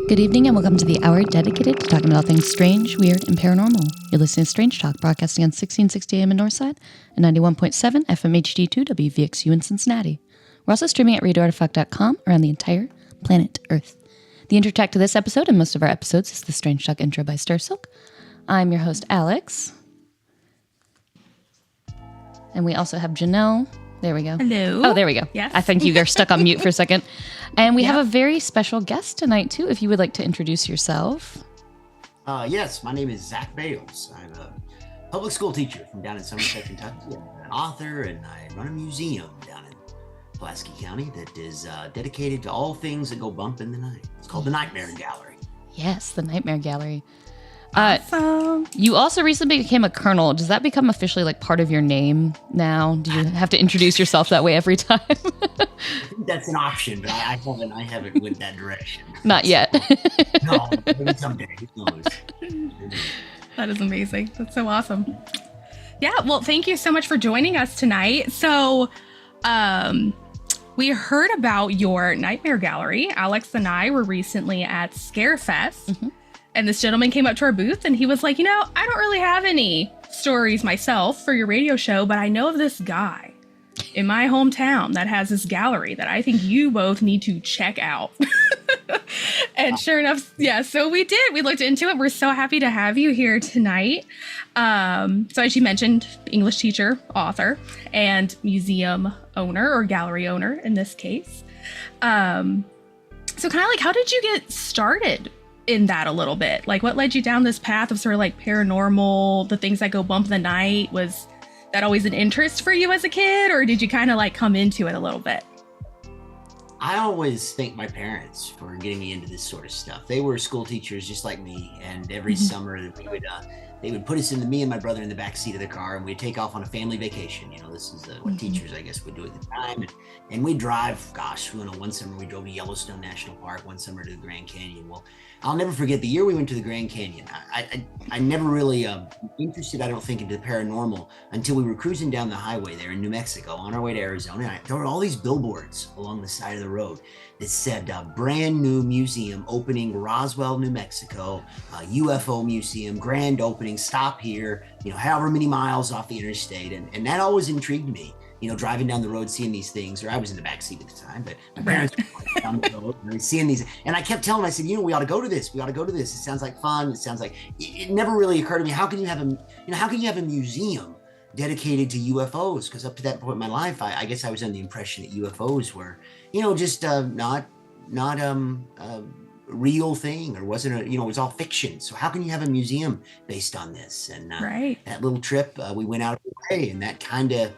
Good evening and welcome to the hour dedicated to talking about all things strange, weird, and paranormal. You're listening to Strange Talk, broadcasting on 1660 AM in Northside and 91.7 FM HD2 WVXU in Cincinnati. We're also streaming at radioartifact.com around the entire planet Earth. The intro track to this episode and most of our episodes is the Strange Talk intro by Starsilk. I'm your host, Alyx. And we also have Ginelle. There we go. Hello. Oh, there we go. Yes. I think you are stuck on mute for a second. And we have a very special guest tonight, too, if you would like to introduce yourself. Yes, my name is Zach Bales. I'm a public school teacher from down in Somerset, Kentucky. I'm an author, and I run a museum down in Pulaski County that is dedicated to all things that go bump in the night. It's called the Nightmare Gallery. Yes, the Nightmare Gallery. Awesome. You also recently became a colonel. Does that become officially like part of your name now? Do you have to introduce yourself that way every time? I think that's an option, but I haven't went that direction. Not yet. No, maybe someday. Who knows? That is amazing. That's so awesome. Yeah, well, thank you so much for joining us tonight. So, we heard about your Nightmare Gallery. Alyx and I were recently at Scarefest. Mm-hmm. And this gentleman came up to our booth and he was like, I don't really have any stories myself for your radio show, but I know of this guy in my hometown that has this gallery that I think you both need to check out. And sure enough, yeah, so we did. We looked into it. We're so happy to have you here tonight. So as you mentioned, English teacher, author, and museum owner or gallery owner in this case. So kind of like, how did you get started in that a little bit? Like, what led you down this path of sort of like paranormal, the things that go bump in the night? Was that always an interest for you as a kid, or did you kind of like come into it a little bit? I always thank my parents for getting me into this sort of stuff. They were school teachers just like me, and every summer they would put us me and my brother in the back seat of the car, and we'd take off on a family vacation. This is what teachers, I guess, would do at the time. And we'd drive, one summer we drove to Yellowstone National Park, one summer to the Grand Canyon. Well, I'll never forget the year we went to the Grand Canyon. I never really interested, I don't think, into the paranormal until we were cruising down the highway there in New Mexico on our way to Arizona. And there were all these billboards along the side of the road that said brand new museum opening Roswell, New Mexico, UFO museum, grand opening, stop here, however many miles off the interstate. And that always intrigued me. Driving down the road, seeing these things, or I was in the back seat at the time, but my parents were down the road and seeing these. And I kept telling them, I said, we ought to go to this. We ought to go to this. It sounds like fun. It sounds like, it never really occurred to me. How can you have a museum dedicated to UFOs? Because up to that point in my life, I guess I was under the impression that UFOs were, just not a real thing, or wasn't it was all fiction. So how can you have a museum based on this? And that little trip, we went out of the way, and that kind of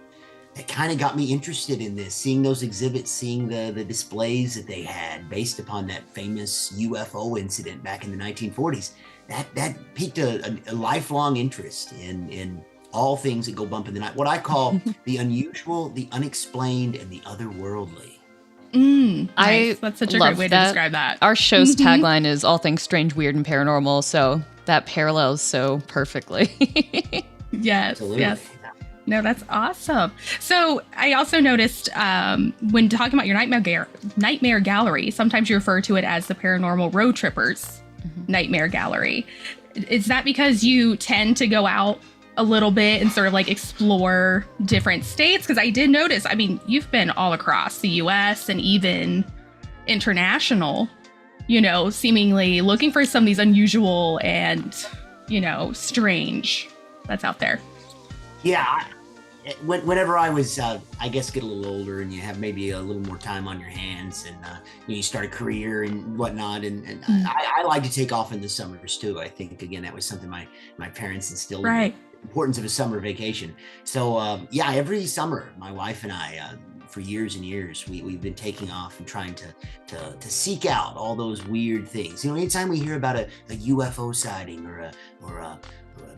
got me interested in this, seeing those exhibits, seeing the displays that they had based upon that famous UFO incident back in the 1940s. That piqued a lifelong interest in all things that go bump in the night. What I call the unusual, the unexplained, and the otherworldly. Nice. That's such a great way to describe that. Our show's tagline is all things strange, weird, and paranormal. So that parallels so perfectly. Yes, Absolutely. yes. No, that's awesome. So I also noticed when talking about your nightmare gallery, sometimes you refer to it as the Paranormal Roadtrippers Nightmare Gallery. Is that because you tend to go out a little bit and sort of like explore different states? Because I did notice, I mean, you've been all across the US and even international, you know, seemingly looking for some of these unusual and, you know, strange that's out there. Yeah. Whenever I was, I guess, get a little older and you have maybe a little more time on your hands and you start a career and whatnot. And I like to take off in the summers too. I think, again, that was something my parents instilled in me, the importance of a summer vacation. So, yeah, every summer, my wife and I, for years and years, we've been taking off and trying to seek out all those weird things. You know, anytime we hear about a UFO sighting or a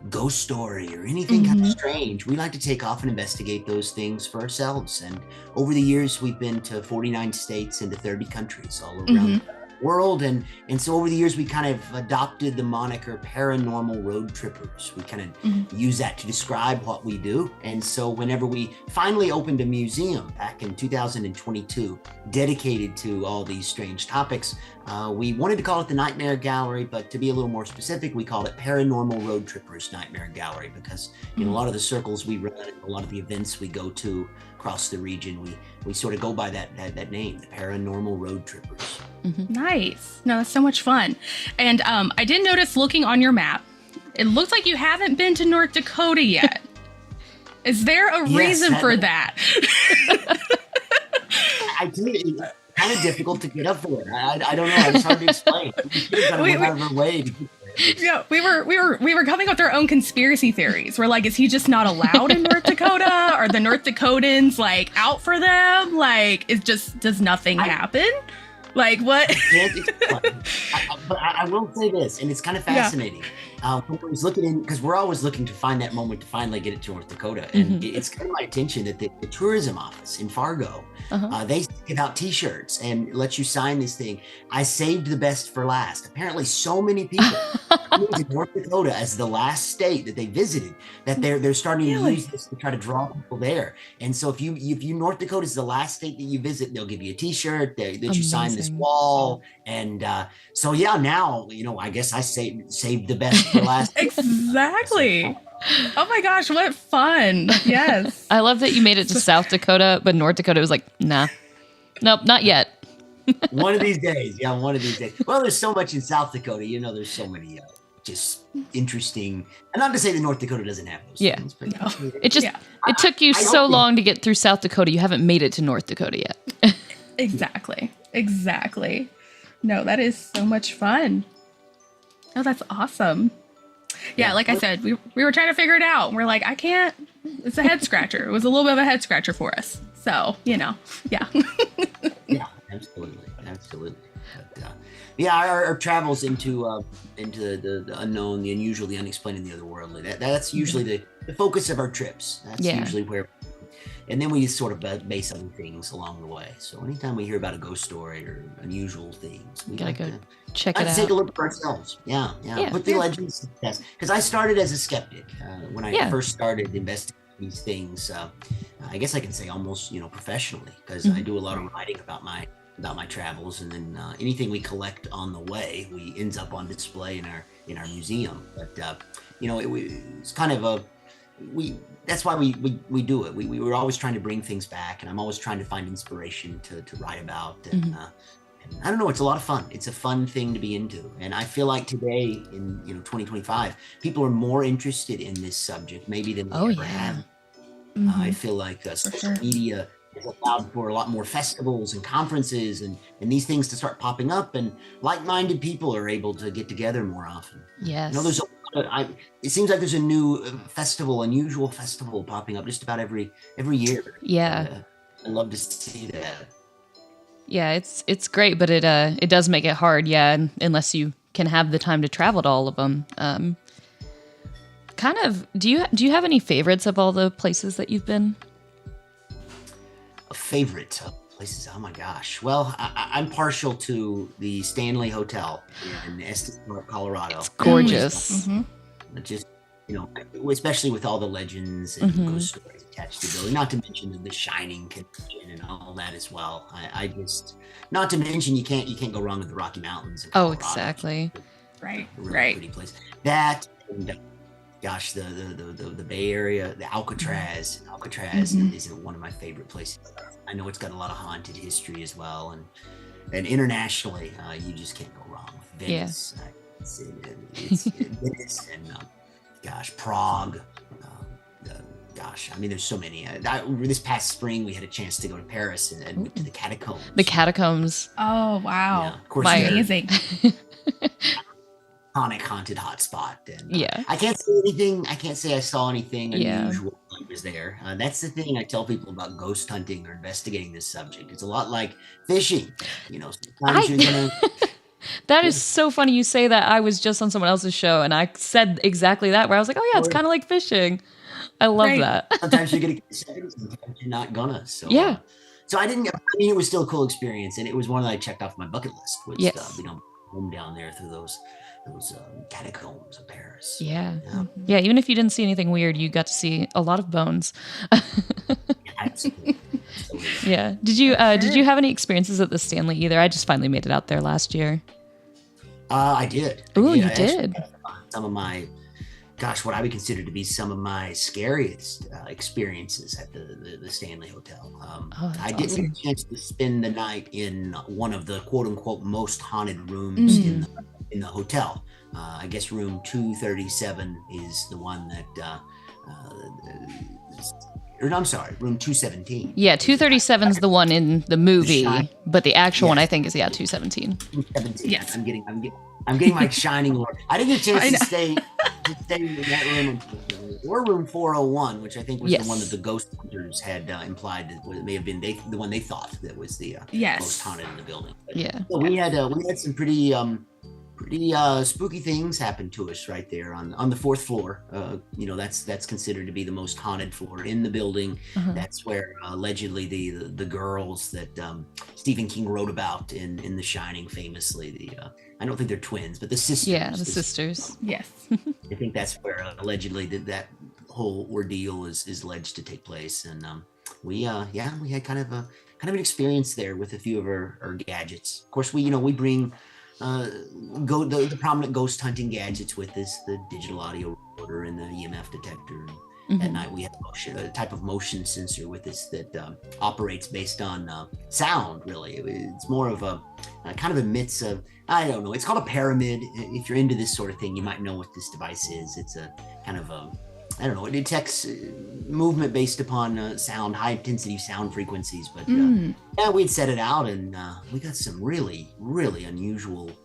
ghost story or anything kind of strange, we like to take off and investigate those things for ourselves. And over the years, we've been to 49 states and to 30 countries all around the world. And so over the years, we kind of adopted the moniker Paranormal Roadtrippers. We kind of use that to describe what we do. And so whenever we finally opened a museum back in 2022, dedicated to all these strange topics, we wanted to call it the Nightmare Gallery, but to be a little more specific, we called it Paranormal Roadtrippers Nightmare Gallery because in a lot of the circles we run, and a lot of the events we go to across the region, we sort of go by that name, the Paranormal Roadtrippers. Nice. No, that's so much fun. And I did notice looking on your map, it looks like you haven't been to North Dakota yet. Is there a reason for that? I do. It's kind of difficult to get up there. I don't know. It's hard to explain. We got to go out of our way to get there. Yeah, we were coming up with our own conspiracy theories. We're like, is he just not allowed in North Dakota? Are the North Dakotans like out for them? Like, does nothing happen? Like what? But I will say this, and it's kind of fascinating. When I was looking because we're always looking to find that moment to finally get it to North Dakota, and it's kind of my attention that the tourism office in Fargo, they give out T-shirts and let you sign this thing. I saved the best for last. Apparently, so many people coming to North Dakota as the last state that they visited that they're starting to use this to try to draw people there. And so if you North Dakota is the last state that you visit, they'll give you a T-shirt. They let you sign this wall, and so yeah, now I guess I saved the best for last. Exactly. Oh my gosh, what fun. Yes. I love that you made it to South Dakota, but North Dakota was like, nah, nope, not yet. One of these days. Yeah, one of these days. Well, there's so much in South Dakota. There's so many just interesting. And not to say that North Dakota doesn't have those things. But it took you so long to get through South Dakota. You haven't made it to North Dakota yet. Exactly. No, that is so much fun. Oh, that's awesome. Yeah, like I said, we were trying to figure it out. We're like, I can't. It's a head scratcher. It was a little bit of a head scratcher for us. So, yeah. Yeah, absolutely. But, yeah, our travels into the unknown, the unusual, the unexplained, and the otherworldly. That's usually the focus of our trips. That's usually where. And then we sort of base other things along the way. So anytime we hear about a ghost story or unusual things, we gotta like go check it out. Take a look for ourselves. Yeah. Put the legends to the test. Because I started as a skeptic when I first started investigating these things. I guess I can say almost professionally, because I do a lot of writing about my travels, and then anything we collect on the way, we ends up on display in our museum. But it's kind of that's why we do it. We were always trying to bring things back, and I'm always trying to find inspiration to write about. And I don't know, it's a lot of fun. It's a fun thing to be into. And I feel like today in 2025, people are more interested in this subject maybe than we ever have. I feel like social media has allowed for a lot more festivals and conferences and these things to start popping up, and like-minded people are able to get together more often. Yes. It seems like there's a new unusual festival popping up just about every year. Yeah. I love to see that. Yeah, it's great, but it does make it hard, unless you can have the time to travel to all of them. Kind of, do you have any favorites of all the places that you've been? A favorite places. Oh my gosh. Well, I'm partial to the Stanley Hotel in Estes Park, Colorado. It's gorgeous. Just, especially with all the legends and ghost stories attached to the building, not to mention the Shining connection and all that as well. I just, not to mention you can't go wrong with the Rocky Mountains. Oh, exactly. Right. A really pretty place. That, and gosh, the Bay Area, the Alcatraz. Alcatraz is one of my favorite places. I know it's got a lot of haunted history as well, and internationally, you just can't go wrong with Venice. Yeah. It's Venice and gosh, Prague. I mean, there's so many. This past spring, we had a chance to go to Paris and went to the catacombs. The catacombs. Oh wow! Yeah, of course, amazing. Iconic haunted hotspot. And Yeah. I can't say anything. I can't say I saw anything unusual when I was there. That's the thing I tell people about ghost hunting or investigating this subject. It's a lot like fishing. Sometimes you're gonna. That is so funny you say that. I was just on someone else's show and I said exactly that, where I was like, oh yeah, it's kind of like fishing. I love that. Sometimes you're gonna get excited, sometimes you're not gonna. So yeah. So I mean, it was still a cool experience, and it was one that I checked off my bucket list. Which home down there through those catacombs of Paris. Yeah. Even if you didn't see anything weird, you got to see a lot of bones. Absolutely. Yeah. Did you have any experiences at the Stanley either? I just finally made it out there last year. I did. Oh, you did. Some of my, what I would consider to be some of my scariest experiences at the Stanley Hotel. I did get a chance to spend the night in one of the quote unquote most haunted rooms in the hotel. I guess room 237 is the one that, I'm sorry, room 217. Yeah, 237 is the one in the movie, but the actual one I think is 217. 217. Yes, I'm getting my shining lord. I didn't get a chance to stay in that room, or room 401, which I think was the one that the ghost hunters had implied that it may have been the one they thought that was the most haunted in the building. But, so we had some pretty spooky things happen to us right there on the fourth floor. That's considered to be the most haunted floor in the building. That's where allegedly the girls that Stephen King wrote about in The Shining, famously. I don't think they're twins, but the sisters. Yeah, the sisters. Yes. I think that's where allegedly that whole ordeal is alleged to take place. And we had kind of an experience there with a few of our gadgets. Of course, we bring the prominent ghost hunting gadgets with us, the digital audio recorder and the EMF detector. At night we have a type of motion sensor with us that operates based on sound. Really, it's more of a kind of emits I don't know, it's called a pyramid. If you're into this sort of thing, you might know what this device is. It's a kind of I don't know, it detects movement based upon sound, high intensity sound frequencies. But we'd set it out, and we got some really, really unusual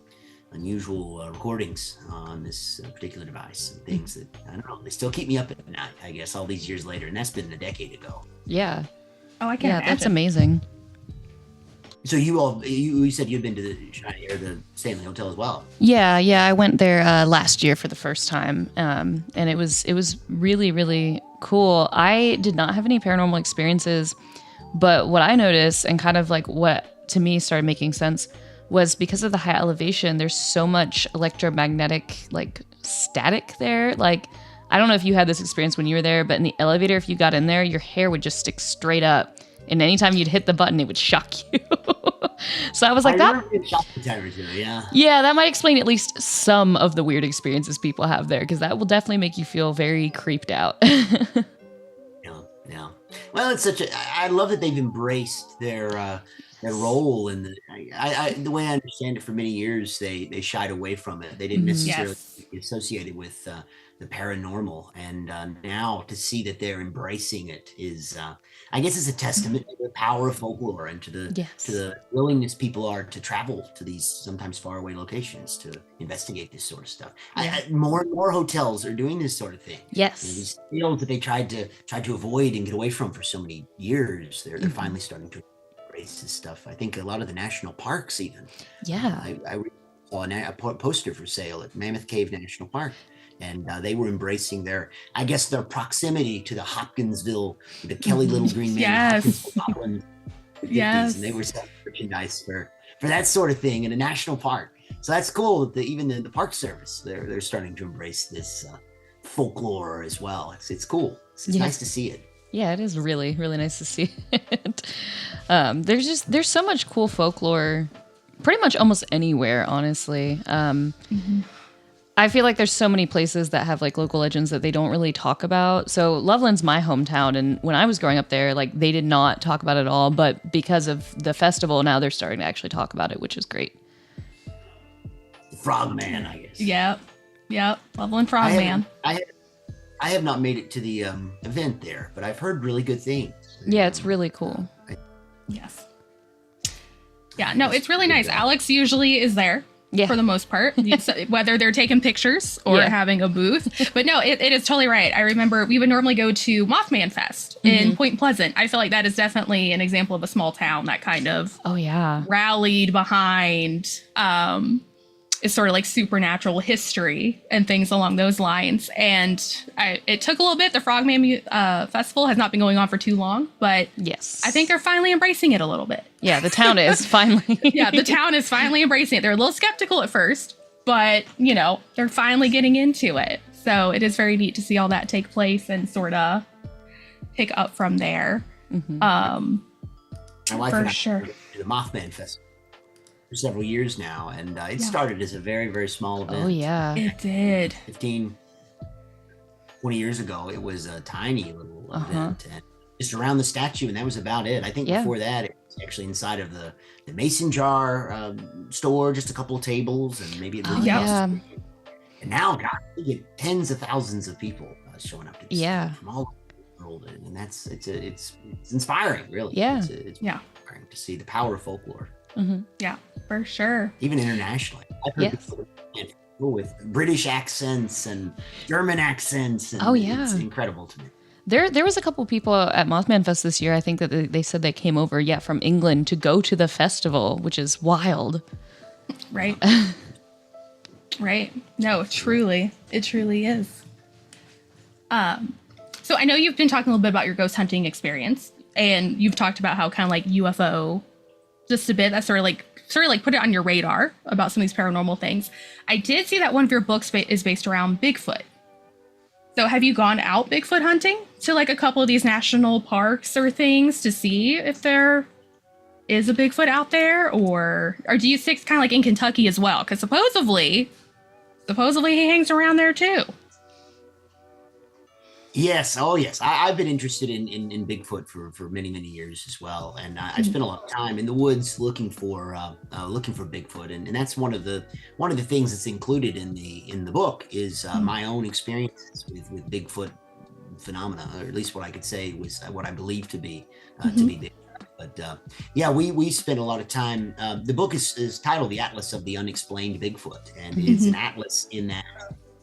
recordings on this particular device, and things that, I don't know, they still keep me up at night, I guess, all these years later, and that's been a decade ago. Yeah. Oh, I can't imagine. That's amazing. So you said you'd been to the Stanley Hotel as well. Yeah, I went there last year for the first time, and it was really, really cool. I did not have any paranormal experiences, but what I noticed, and kind of like what to me started making sense, was because of the high elevation, there's so much electromagnetic static there. I don't know if you had this experience when you were there, but in the elevator, if you got in there, your hair would just stick straight up. And anytime you'd hit the button, it would shock you. So I was like, that might explain at least some of the weird experiences people have there, because that will definitely make you feel very creeped out. Yeah. Well, it's I love that they've embraced their role in the way I understand it. For many years, they shied away from it. They didn't necessarily be associated with the paranormal, and now to see that they're embracing it is, I guess, it's a testament to the power of folklore and to the willingness people are to travel to these sometimes faraway locations to investigate this sort of stuff. More and more hotels are doing this sort of thing. Yes, these fields that they tried to avoid and get away from for so many years, they're finally starting to embrace this stuff. I think a lot of the national parks even. Yeah, I saw a poster for sale at Mammoth Cave National Park. And they were embracing their proximity to the Hopkinsville, the Kelly Little Green Man, Hopkinsville Yes. and they were selling merchandise for that sort of thing in a national park. So that's cool that even the Park Service, they're starting to embrace this folklore as well. It's cool. It's nice to see it. Yeah, it is really, really nice to see it. There's so much cool folklore pretty much almost anywhere, honestly. I feel like there's so many places that have like local legends that they don't really talk about. So Loveland's my hometown, and when I was growing up there, like they did not talk about it at all. But because of the festival, now they're starting to actually talk about it, which is great. Frogman, I guess. Yep. Loveland Frogman. I have not made it to the event there, but I've heard really good things. Yeah, it's really cool. Yes. Yeah, no, it's really nice. Alyx usually is there. Yeah. For the most part, whether they're taking pictures or having a booth. But no, it is totally right. I remember we would normally go to Mothman Fest in Point Pleasant. I feel like that is definitely an example of a small town that kind of rallied behind is sort of like supernatural history and things along those lines. And it took a little bit. The Frogman Festival has not been going on for too long, but yes, I think they're finally embracing it a little bit. Yeah, the town is finally. Yeah, the town is finally embracing it. They're a little skeptical at first, but they're finally getting into it. So it is very neat to see all that take place and sort of pick up from there. My wife for and I sure. went to the Mothman Festival for several years now, and it started as a very, very small event. Oh yeah, it did. 15, 20 years ago, it was a tiny little event, and just around the statue, and that was about it. I think before that, it was actually inside of the mason jar store, just a couple of tables, and maybe it was and now, God, you get tens of thousands of people showing up to this from all over the world, and it's inspiring, really. It's inspiring to see the power of folklore. Yeah, for sure. Even internationally, I've heard people with British accents and German accents, and it's incredible to me. There was a couple people at Mothman Fest this year. I think that they said they came over, from England to go to the festival, which is wild. Right. Right. No, it truly is. So I know you've been talking a little bit about your ghost hunting experience, and you've talked about how kind of like UFO, just a bit, that sort of like put it on your radar about some of these paranormal things. I did see that one of your books is based around Bigfoot. So have you gone out Bigfoot hunting to like a couple of these national parks or things to see if there is a Bigfoot out there, or do you stick kind of like in Kentucky as well? Because supposedly he hangs around there too. Yes. Oh, yes. I've been interested in Bigfoot for many, many years as well. And I spent a lot of time in the woods looking for Bigfoot. And that's one of the things that's included in the book is my own experiences with Bigfoot phenomena, or at least what I could say was what I believe to be Bigfoot. But we spent a lot of time. The book is titled The Atlas of the Unexplained Bigfoot. And it's an atlas in that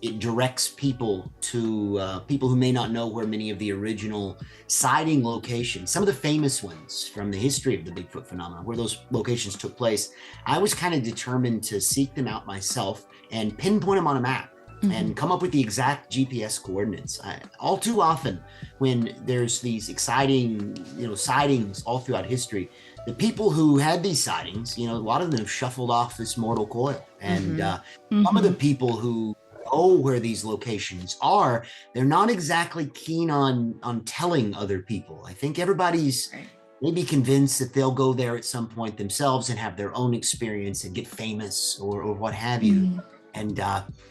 it directs people to people who may not know where many of the original sighting locations, some of the famous ones from the history of the Bigfoot phenomenon, where those locations took place. I was kind of determined to seek them out myself and pinpoint them on a map and come up with the exact GPS coordinates. All too often, when there's these exciting, sightings all throughout history, the people who had these sightings, a lot of them have shuffled off this mortal coil. And some of the people who know where these locations are, they're not exactly keen on telling other people. I think everybody's maybe convinced that they'll go there at some point themselves and have their own experience and get famous or what have you. And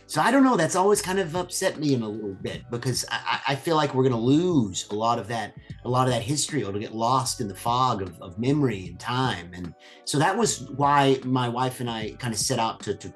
so I don't know, that's always kind of upset me in a little bit, because I feel like we're going to lose a lot of that history. It'll get lost in the fog of memory and time. And so that was why my wife and I kind of set out to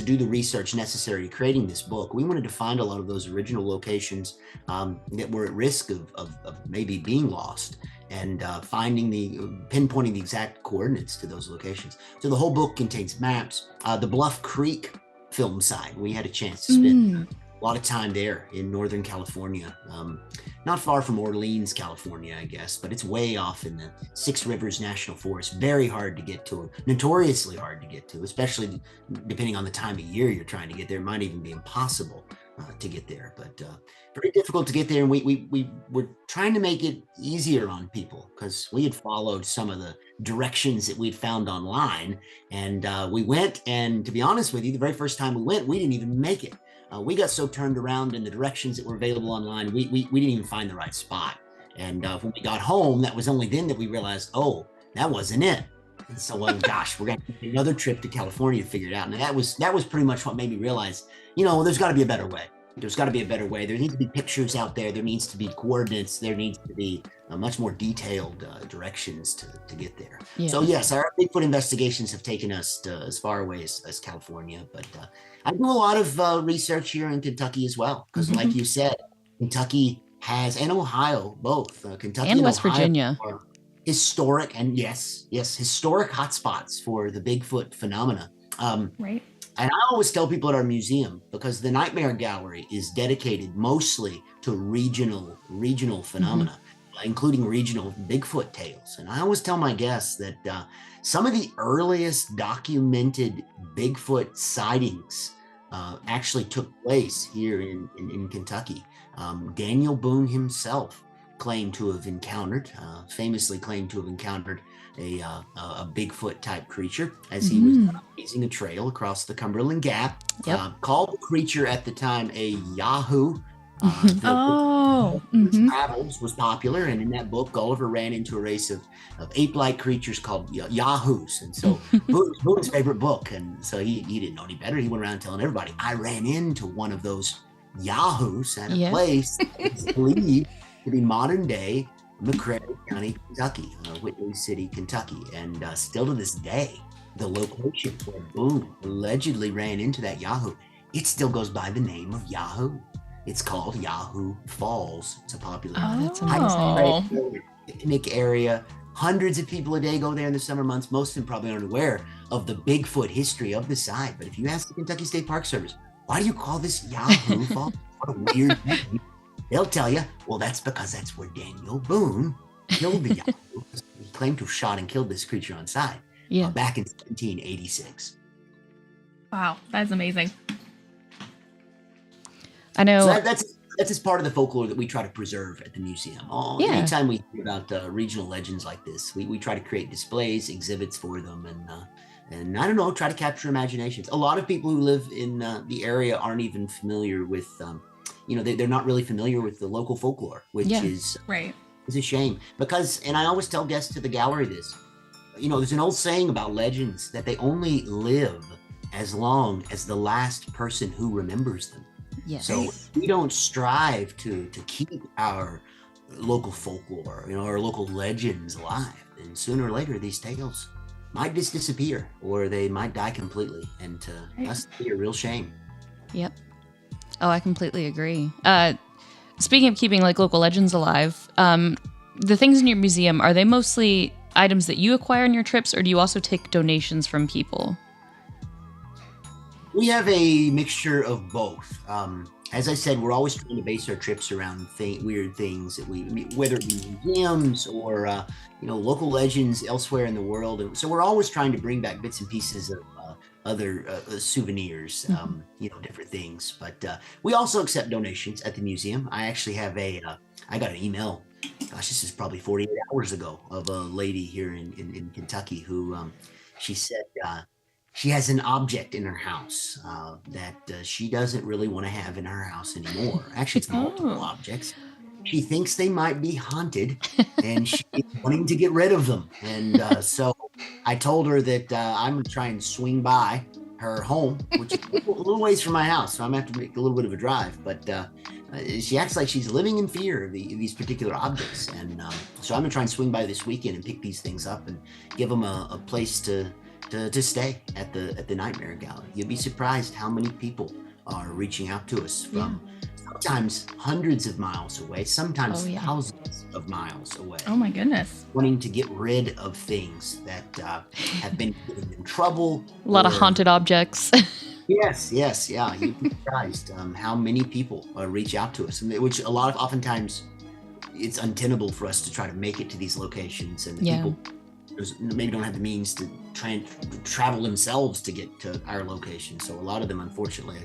do the research necessary to creating this book. We wanted to find a lot of those original locations that were at risk of maybe being lost, and pinpointing the exact coordinates to those locations. So the whole book contains maps. The Bluff Creek film site, we had a chance to spend a lot of time there in Northern California, not far from Orleans, California, I guess, but it's way off in the Six Rivers National Forest. Very hard to get to, notoriously hard to get to, especially depending on the time of year you're trying to get there. It might even be impossible. to get there, but very difficult to get there. And we were trying to make it easier on people because we had followed some of the directions that we'd found online, and we went. And to be honest with you, the very first time we went, we didn't even make it. We got so turned around in the directions that were available online, we didn't even find the right spot. And when we got home, that was only then that we realized, oh, that wasn't it. And so, gosh, we're going to take another trip to California to figure it out. And that was pretty much what made me realize, there's got to be a better way. There's got to be a better way. There needs to be pictures out there. There needs to be coordinates. There needs to be much more detailed directions to get there. Yeah. So yes, our Bigfoot investigations have taken us to as far away as California. But I do a lot of research here in Kentucky as well, because like you said, Kentucky has, and Ohio, both Kentucky and West Ohio Virginia. Are historic, and historic hotspots for the Bigfoot phenomena. Right. And I always tell people at our museum, because the Nightmare Gallery is dedicated mostly to regional phenomena, including regional Bigfoot tales. And I always tell my guests that some of the earliest documented Bigfoot sightings actually took place here in Kentucky. Daniel Boone himself famously claimed to have encountered a Bigfoot type creature as he was blazing a trail across the Cumberland Gap. Called the creature at the time a Yahoo. Travels was popular, and in that book, Gulliver ran into a race of ape-like creatures called Yahoos. And so Boone's favorite book, and so he didn't know any better. He went around telling everybody, I ran into one of those Yahoos at a place that is believed to be modern day McCrae County, Kentucky, Whitley City, Kentucky. And still to this day, the location where Boone allegedly ran into that Yahoo, it still goes by the name of Yahoo. It's called Yahoo Falls. It's a popular picnic area. Hundreds of people a day go there in the summer months. Most of them probably aren't aware of the Bigfoot history of the site. But if you ask the Kentucky State Park Service, why do you call this Yahoo Falls? What a weird name. They'll tell you, well, that's because that's where Daniel Boone killed the Yahoo. He claimed to have shot and killed this creature on site back in 1786. Wow, that's amazing. I know. So that's just part of the folklore that we try to preserve at the museum. Anytime we hear about regional legends like this, we try to create displays, exhibits for them, and I don't know, try to capture imaginations. A lot of people who live in the area aren't even familiar with they're not really familiar with the local folklore, which is a shame. Because, and I always tell guests to the gallery this, there's an old saying about legends that they only live as long as the last person who remembers them. Yes. So we don't strive to keep our local folklore, our local legends alive. And sooner or later, these tales might just disappear, or they might die completely. And to us, it'd be a real shame. Yep. Oh, I completely agree. Speaking of keeping local legends alive, the things in your museum, are they mostly items that you acquire on your trips, or do you also take donations from people? We have a mixture of both. As I said, we're always trying to base our trips around weird things that whether it be museums or local legends elsewhere in the world. And so we're always trying to bring back bits and pieces of other souvenirs, different things. But we also accept donations at the museum. I actually have I got an email, gosh, this is probably 48 hours ago, of a lady here in Kentucky who she said she has an object in her house that she doesn't really want to have in her house anymore. Actually, it's multiple objects. She thinks they might be haunted, and she's wanting to get rid of them. And so I told her that I'm going to try and swing by her home, which is a little ways from my house, so I'm going to have to make a little bit of a drive. But she acts like she's living in fear of these particular objects. And so I'm going to try and swing by this weekend and pick these things up and give them a place to stay at the Nightmare Gallery. You'd be surprised how many people are reaching out to us from sometimes hundreds of miles away, sometimes thousands of miles away. Oh my goodness. Wanting to get rid of things that have been getting them trouble. A lot of haunted objects. Yes. Yeah. You'd be surprised how many people reach out to us, which oftentimes it's untenable for us to try to make it to these locations, and people maybe don't have the means to try and travel themselves to get to our location. So a lot of them, unfortunately,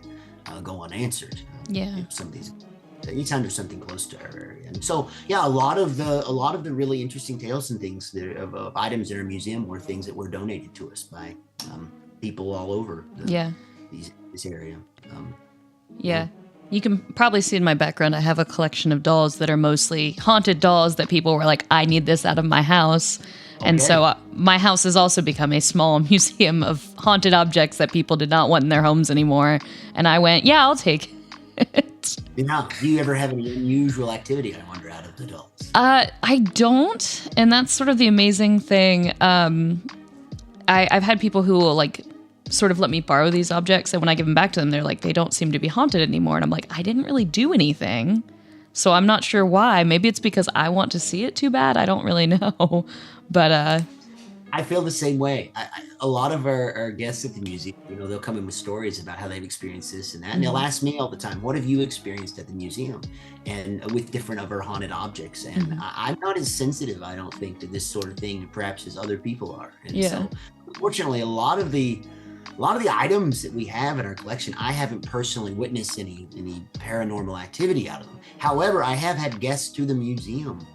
go unanswered. Yeah. Some of these, anytime there's something close to our area. And so, yeah, a lot of the really interesting tales and things of items in our museum were things that were donated to us by people all over this area. Yeah. You can probably see in my background, I have a collection of dolls that are mostly haunted dolls that people were like, I need this out of my house. Okay. And so my house has also become a small museum of haunted objects that people did not want in their homes anymore. And I went, yeah, I'll take it. Now, do you ever have any unusual activity, I wonder, out of the dolls? I don't. And that's sort of the amazing thing. I've had people who will like sort of let me borrow these objects, and when I give them back to them, they're like, they don't seem to be haunted anymore. And I'm like, I didn't really do anything, so I'm not sure why. Maybe it's because I want to see it too bad. I don't really know. But I feel the same way. A lot of our guests at the museum, they'll come in with stories about how they've experienced this and that, and they'll ask me all the time, what have you experienced at the museum, and with different of our haunted objects. And I'm not as sensitive, I don't think, to this sort of thing perhaps as other people are. And so unfortunately, a lot of the items that we have in our collection, I haven't personally witnessed any paranormal activity out of them. However, I have had guests to the museum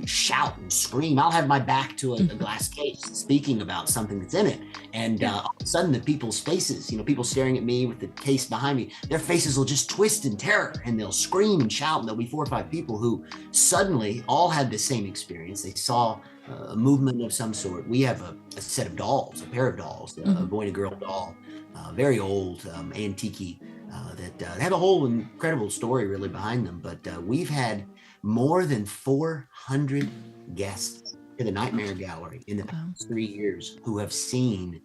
shout and scream. I'll have my back to a glass case speaking about something that's in it. And all of a sudden, the people's faces, people staring at me with the case behind me, their faces will just twist in terror, and they'll scream and shout. And there'll be 4 or 5 people who suddenly all had the same experience. They saw a movement of some sort. We have a set of dolls, a pair of dolls, a boy and a girl doll, very old, antique, that have a whole incredible story really behind them. But we've had more than 400 guests to the Nightmare Gallery in the past 3 years who have seen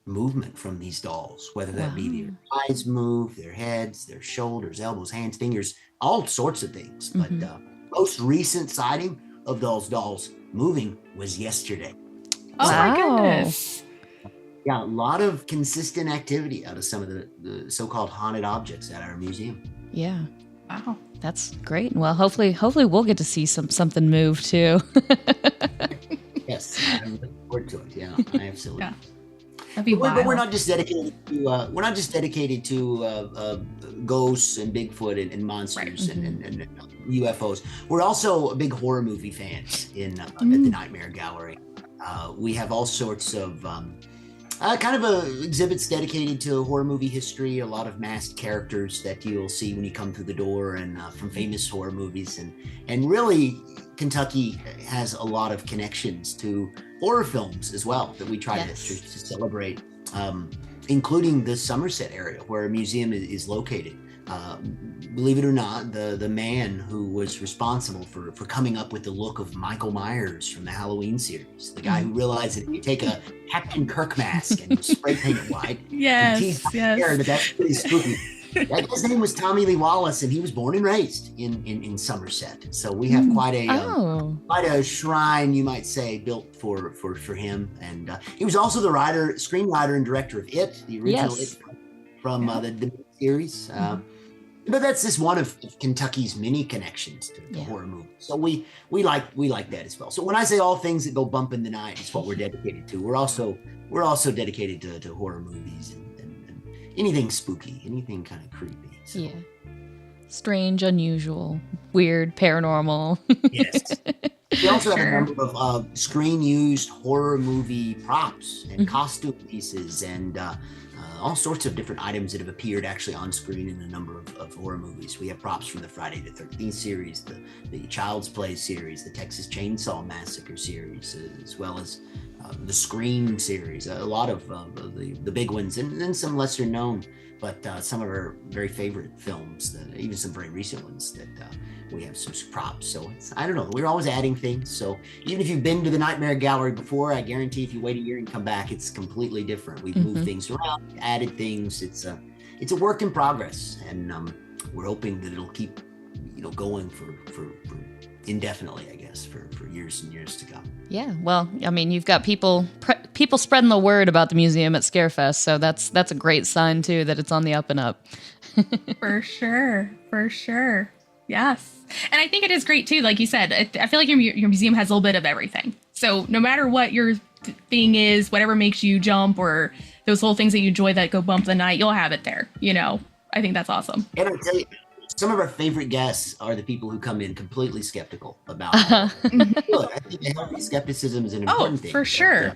movement from these dolls, whether that be their eyes move, their heads, their shoulders, elbows, hands, fingers, all sorts of things. But most recent sighting of those dolls moving was yesterday. Oh my goodness. Yeah, a lot of consistent activity out of some of the so-called haunted objects at our museum. Yeah. Wow. That's great. Well, hopefully we'll get to see something move too. Yes, I'm looking forward to it. Yeah, I absolutely. Yeah. That'd be wild. But we're not just dedicated to ghosts and Bigfoot and monsters and UFOs. We're also big horror movie fans at the Nightmare Gallery. We have all sorts of kind of exhibits dedicated to horror movie history, a lot of masked characters that you'll see when you come through the door, and from famous horror movies. And really, Kentucky has a lot of connections to horror films as well that we try to celebrate, including the Somerset area where our museum is located. Believe it or not, the man who was responsible for coming up with the look of Michael Myers from the Halloween series, the guy who realized that if you take a Captain Kirk mask and you spray paint it white, that's pretty spooky. That guy's name was Tommy Lee Wallace, and he was born and raised in Somerset. So we have quite a shrine, you might say, built for him. And he was also the screenwriter, and director of It, the original It from the series. But that's just one of Kentucky's many connections to horror movies. So we like that as well. So when I say all things that go bump in the night, it's what we're dedicated to. We're also dedicated to horror movies and anything spooky, anything kind of creepy. So. Yeah. Strange, unusual, weird, paranormal. Yes. We also have a number of screen-used horror movie props and costume pieces and all sorts of different items that have appeared actually on screen in a number of horror movies. We have props from the Friday the 13th series, the Child's Play series, the Texas Chainsaw Massacre series, as well as the Scream series, a lot of the big ones, and then some lesser known, but some of our very favorite films, even some very recent ones that we have some props. So I don't know, we're always adding things. So even if you've been to the Nightmare Gallery before, I guarantee if you wait a year and come back, it's completely different. We've moved things around, added things. It's a work in progress, and we're hoping that it'll keep going for indefinitely, I guess, for years and years to come. Yeah, well, I mean, you've got people spreading the word about the museum at Scarefest, so that's a great sign too that it's on the up and up. For sure. Yes. And I think it is great too, like you said. I feel like your museum has a little bit of everything. So no matter what your thing is, whatever makes you jump, or those little things that you enjoy that go bump the night, you'll have it there, I think that's awesome. And I tell you, some of our favorite guests are the people who come in completely skeptical about it. Look, I think healthy skepticism is an important thing. For sure.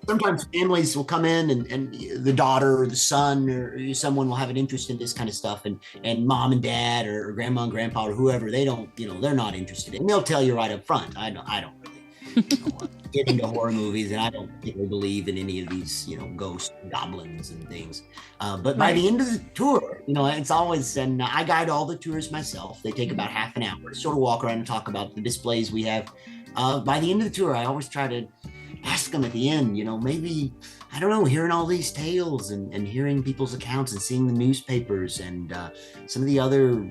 Sometimes families will come in and the daughter or the son or someone will have an interest in this kind of stuff, and mom and dad or grandma and grandpa or whoever, they don't, they're not interested in. And they'll tell you right up front, I don't really get into horror movies, and I don't really believe in any of these, ghosts, goblins and things. But by the end of the tour, it's always, and I guide all the tours myself. They take about half an hour to sort of walk around and talk about the displays we have. By the end of the tour, I always try to ask them at the end, maybe, I don't know, hearing all these tales and hearing people's accounts and seeing the newspapers and some of the other,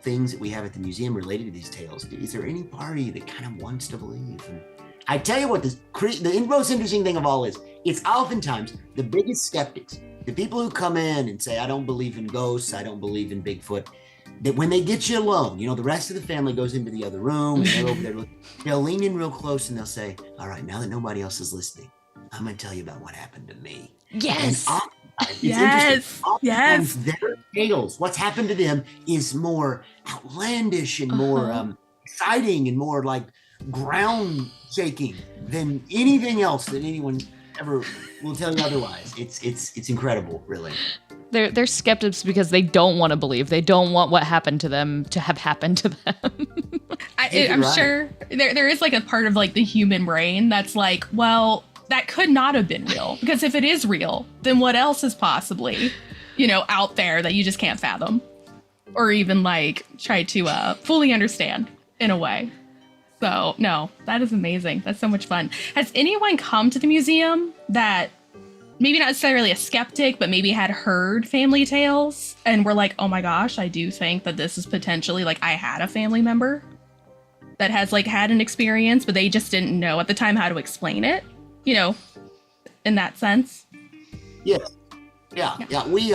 things that we have at the museum related to these tales. Is there any party that kind of wants to believe? And I tell you what, the most interesting thing of all is, it's oftentimes the biggest skeptics, the people who come in and say, I don't believe in ghosts, I don't believe in Bigfoot, that when they get you alone, the rest of the family goes into the other room and they're over there, they'll lean in real close and they'll say, all right, now that nobody else is listening, I'm going to tell you about what happened to me. Yes. Oftentimes their tales, what's happened to them is more outlandish and more exciting and more like ground shaking than anything else that anyone ever will tell you otherwise. It's incredible, really. They're skeptics because they don't want to believe. They don't want what happened to them to have happened to them. I'm sure there is like a part of like the human brain that's like, well, that could not have been real, because if it is real, then what else is possibly, out there that you just can't fathom or even like try to fully understand in a way. So no, that is amazing. That's so much fun. Has anyone come to the museum that maybe not necessarily a skeptic, but maybe had heard family tales and were like, oh my gosh, I do think that this is potentially like, I had a family member that has like had an experience, but they just didn't know at the time how to explain it, in that sense? Yes. Yeah. We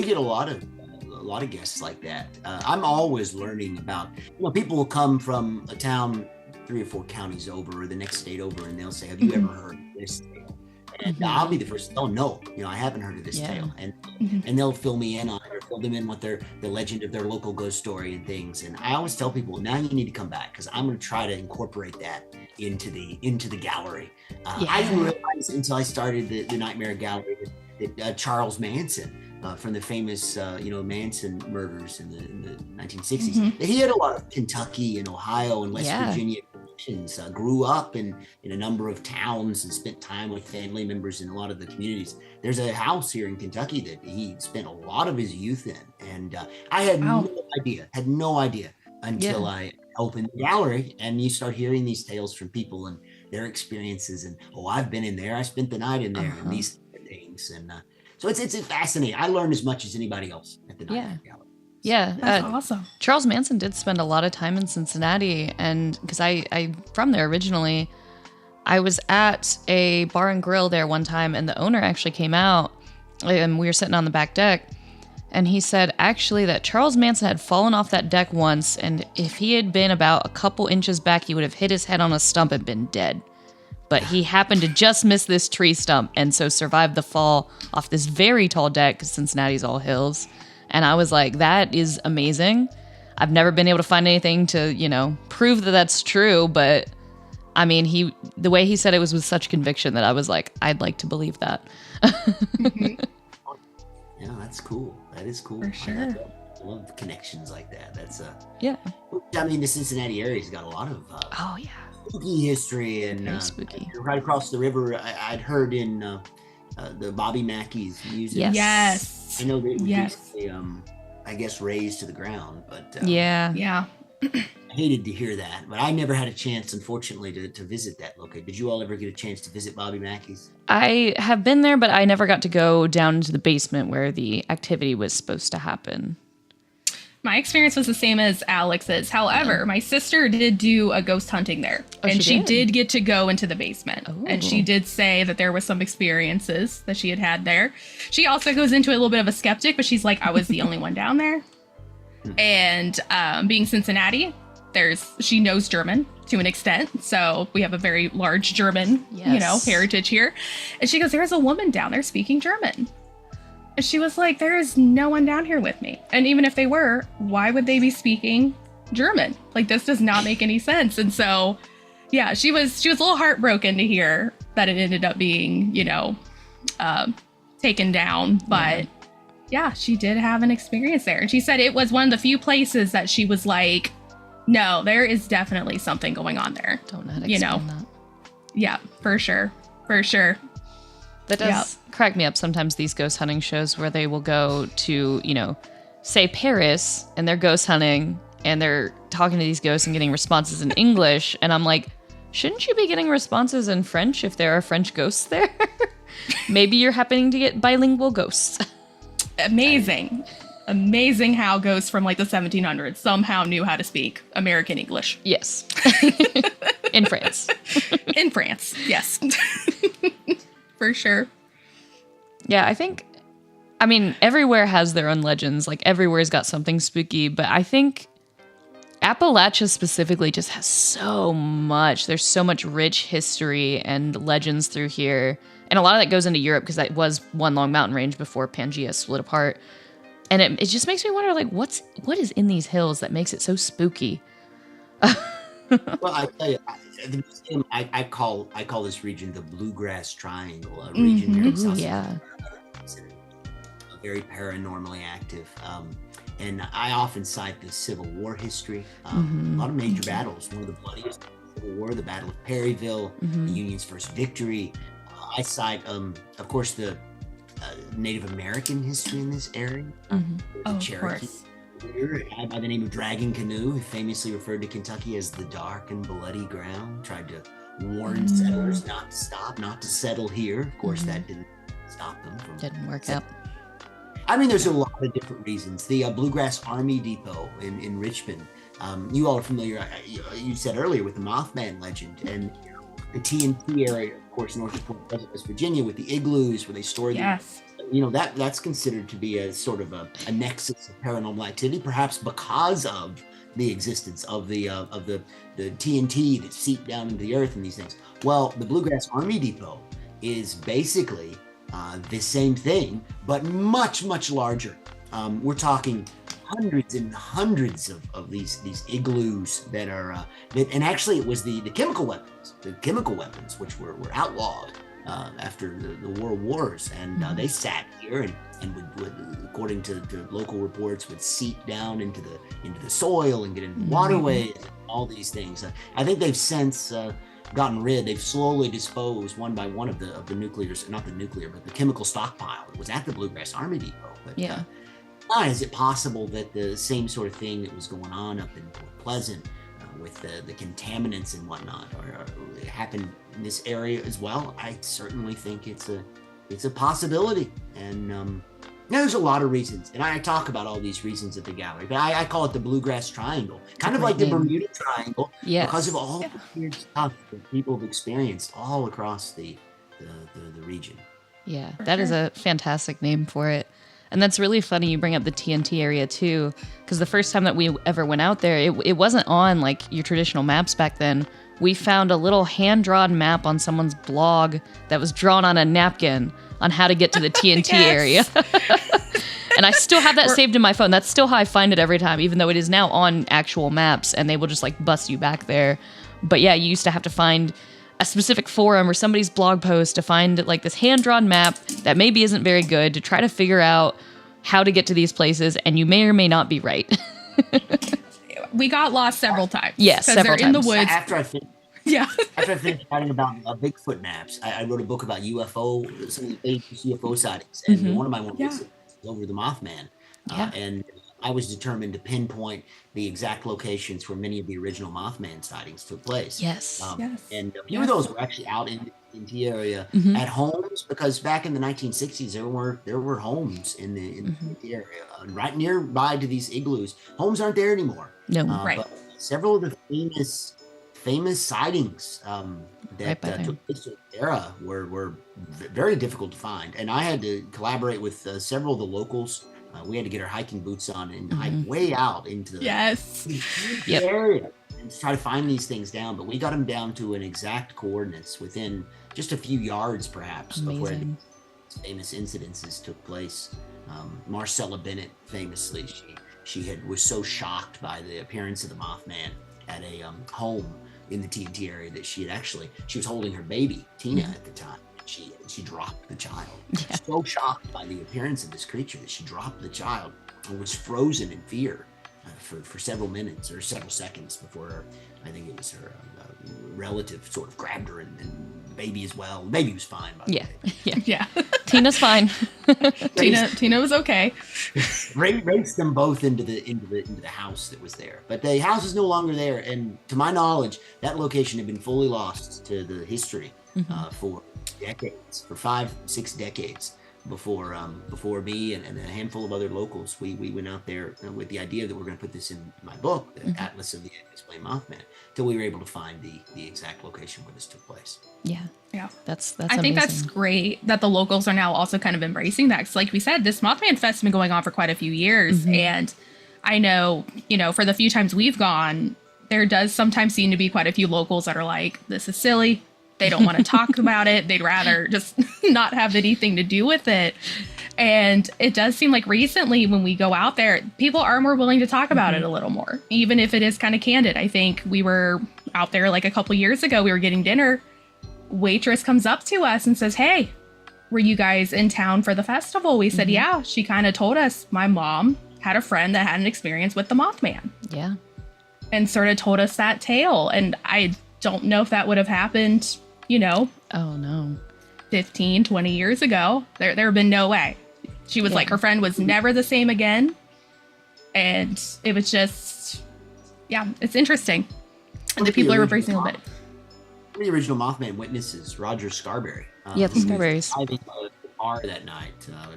get a lot of guests like that. I'm always learning about, people will come from a town 3 or 4 counties over or the next state over, and they'll say, have you ever heard this tale? And I'll be the first. Oh no, I haven't heard of this tale, and they'll fill me in on it, or fill them in with the legend of their local ghost story and things. And I always tell people, now you need to come back, because I'm going to try to incorporate that into the gallery. I didn't realize until I started the Nightmare Gallery that Charles Manson, from the famous Manson murders in the 1960s, that he had a lot of Kentucky and Ohio and West Virginia. Grew up in a number of towns and spent time with family members in a lot of the communities. There's a house here in Kentucky that he spent a lot of his youth in, and I had no idea until I opened the gallery, and you start hearing these tales from people and their experiences, and I've been in there, I spent the night in there, and these things, and so it's fascinating. I learned as much as anybody else at the Nightmare Gallery. Yeah, that's awesome. Charles Manson did spend a lot of time in Cincinnati, and because I'm from there originally, I was at a bar and grill there one time, and the owner actually came out, and we were sitting on the back deck, and he said actually that Charles Manson had fallen off that deck once, and if he had been about a couple inches back, he would have hit his head on a stump and been dead. But he happened to just miss this tree stump, and so survived the fall off this very tall deck, because Cincinnati's all hills. And I was like, that is amazing. I've never been able to find anything to, prove that that's true. But I mean, the way he said it was with such conviction that I was like, I'd like to believe that. Yeah, that's cool. That is cool. For sure. I love connections like that. That's yeah. I mean, the Cincinnati area's got a lot of spooky history, and spooky. Right across the river, I'd heard in the Bobby Mackey's music. Yes. I know they were I guess razed to the ground, but yeah. I hated to hear that, but I never had a chance, unfortunately, to visit that location. Did you all ever get a chance to visit Bobby Mackey's? I have been there, but I never got to go down into the basement where the activity was supposed to happen. My experience was the same as Alex's. However, my sister did do a ghost hunting there, and she did get to go into the basement. Oh. And she did say that there was some experiences that she had there. She also goes into a little bit of a skeptic, but she's like, I was the only one down there. And being Cincinnati, she knows German to an extent. So we have a very large German, heritage here. And she goes, there's a woman down there speaking German. She was like, there is no one down here with me. And even if they were, why would they be speaking German? Like, this does not make any sense. And so, yeah, she was a little heartbroken to hear that it ended up being, taken down. But yeah, she did have an experience there. And she said it was one of the few places that she was like, no, there is definitely something going on there. Don't know how to explain that. Yeah, for sure. For sure. That does crack me up sometimes, these ghost hunting shows where they will go to, say Paris, and they're ghost hunting and they're talking to these ghosts and getting responses in English. And I'm like, shouldn't you be getting responses in French if there are French ghosts there? Maybe you're happening to get bilingual ghosts. Amazing. Amazing how ghosts from like the 1700s somehow knew how to speak American English. Yes. In France. In France, yes. For sure. Yeah, I mean, everywhere has their own legends. Like, everywhere's got something spooky, but I think Appalachia specifically just has so much. There's so much rich history and legends through here. And a lot of that goes into Europe because that was one long mountain range before Pangea split apart. And it just makes me wonder, like, what is in these hills that makes it so spooky? Well, I tell you, the museum, I call this region the Bluegrass Triangle, a region here in South Carolina. It's very paranormally active. And I often cite the Civil War history. A lot of major battles. One of the bloodiest Civil War, the Battle of Perryville, the Union's first victory. I cite, of course, the Native American history in this area. The Cherokee leader by the name of Dragon Canoe, who famously referred to Kentucky as the dark and bloody ground, tried to warn settlers not to stop, not to settle here. Of course, that didn't stop them from Didn't work out. I mean, there's a lot of different reasons. The Bluegrass Army Depot in Richmond. You all are familiar, you said earlier, with the Mothman legend, and the TNT area, of course, north of Point Pleasant, West Virginia, with the igloos where they store that's considered to be a sort of a nexus of paranormal activity, perhaps because of the existence of the TNT that seep down into the earth and these things. Well, the Bluegrass Army Depot is basically the same thing, but much, much larger. We're talking hundreds and hundreds of these igloos that are, and actually it was the chemical weapons, which were outlawed after the world wars, and they sat here and would, according to local reports, would seep down into the soil and get into waterways, and all these things. I think they've since they've slowly disposed one by one of the the chemical stockpile that was at the Bluegrass Army Depot. But is it possible that the same sort of thing that was going on up in Point Pleasant with the contaminants and whatnot or happened in this area as well? I certainly think it's a possibility. And there's a lot of reasons, and I talk about all these reasons at the gallery, but I call it the Bluegrass Triangle, kind of like the Bermuda Triangle, because of all the weird stuff that people have experienced all across the region. Yeah, that is a fantastic name for it. And that's really funny you bring up the TNT area too, because the first time that we ever went out there, it wasn't on like your traditional maps back then. We found a little hand-drawn map on someone's blog that was drawn on a napkin on how to get to the TNT area. And I still have that saved in my phone. That's still how I find it every time, even though it is now on actual maps and they will just like bust you back there. But yeah, you used to have to find a specific forum or somebody's blog post to find like this hand-drawn map that maybe isn't very good to try to figure out how to get to these places, and you may or may not be right. We got lost several times. Yes, several times. In the woods. After I finished writing about Bigfoot maps, I wrote a book about some of the UFO sightings, and one of my ones was over the Mothman, and I was determined to pinpoint the exact locations where many of the original Mothman sightings took place. And a few of those were actually out in the area at homes, because back in the 1960s there were homes in the area right nearby to these igloos. Homes aren't there anymore. But several of the famous sightings that took place in the era were very difficult to find, and I had to collaborate with several of the locals. We had to get our hiking boots on and hike way out into the area and try to find these things down. But we got them down to an exact coordinates within just a few yards, perhaps, of where they famous incidences took place. Marcella Bennett, famously, she was so shocked by the appearance of the Mothman at a home in the TNT area that she was holding her baby Tina at the time. She dropped the child. Yeah. So shocked by the appearance of this creature that she dropped the child and was frozen in fear for several minutes or several seconds before I think it was her relative sort of grabbed her and the baby as well. The baby was fine, by the way. Yeah. Tina's fine. Tina was okay. Raced them both into the house that was there, but the house is no longer there. And to my knowledge, that location had been fully lost to the history for decades, for 5-6 decades. Before me and a handful of other locals, we went out there with the idea that we're going to put this in my book, the Atlas of the Unexplained Mothman, till we were able to find the exact location where this took place. Yeah. That's I think that's great that the locals are now also kind of embracing that. 'Cause like we said, this Mothman Fest has been going on for quite a few years. And I know, for the few times we've gone, there does sometimes seem to be quite a few locals that are like, this is silly. They don't want to talk about it. They'd rather just not have anything to do with it. And it does seem like recently when we go out there, people are more willing to talk about it a little more, even if it is kind of candid. I think we were out there like a couple years ago, we were getting dinner. Waitress comes up to us and says, "Hey, were you guys in town for the festival?" We said, "Yeah." She kind of told us, my mom had a friend that had an experience with the Mothman. Yeah. And sort of told us that tale. And I don't know if that would have happened, Oh no. 15, 20 years ago. There have been no way. She was like, her friend was never the same again. And it was just, it's interesting. And the people are embracing a bit. The original Mothman witnesses, Roger Scarberry. The Scarberrys. Driving the car that night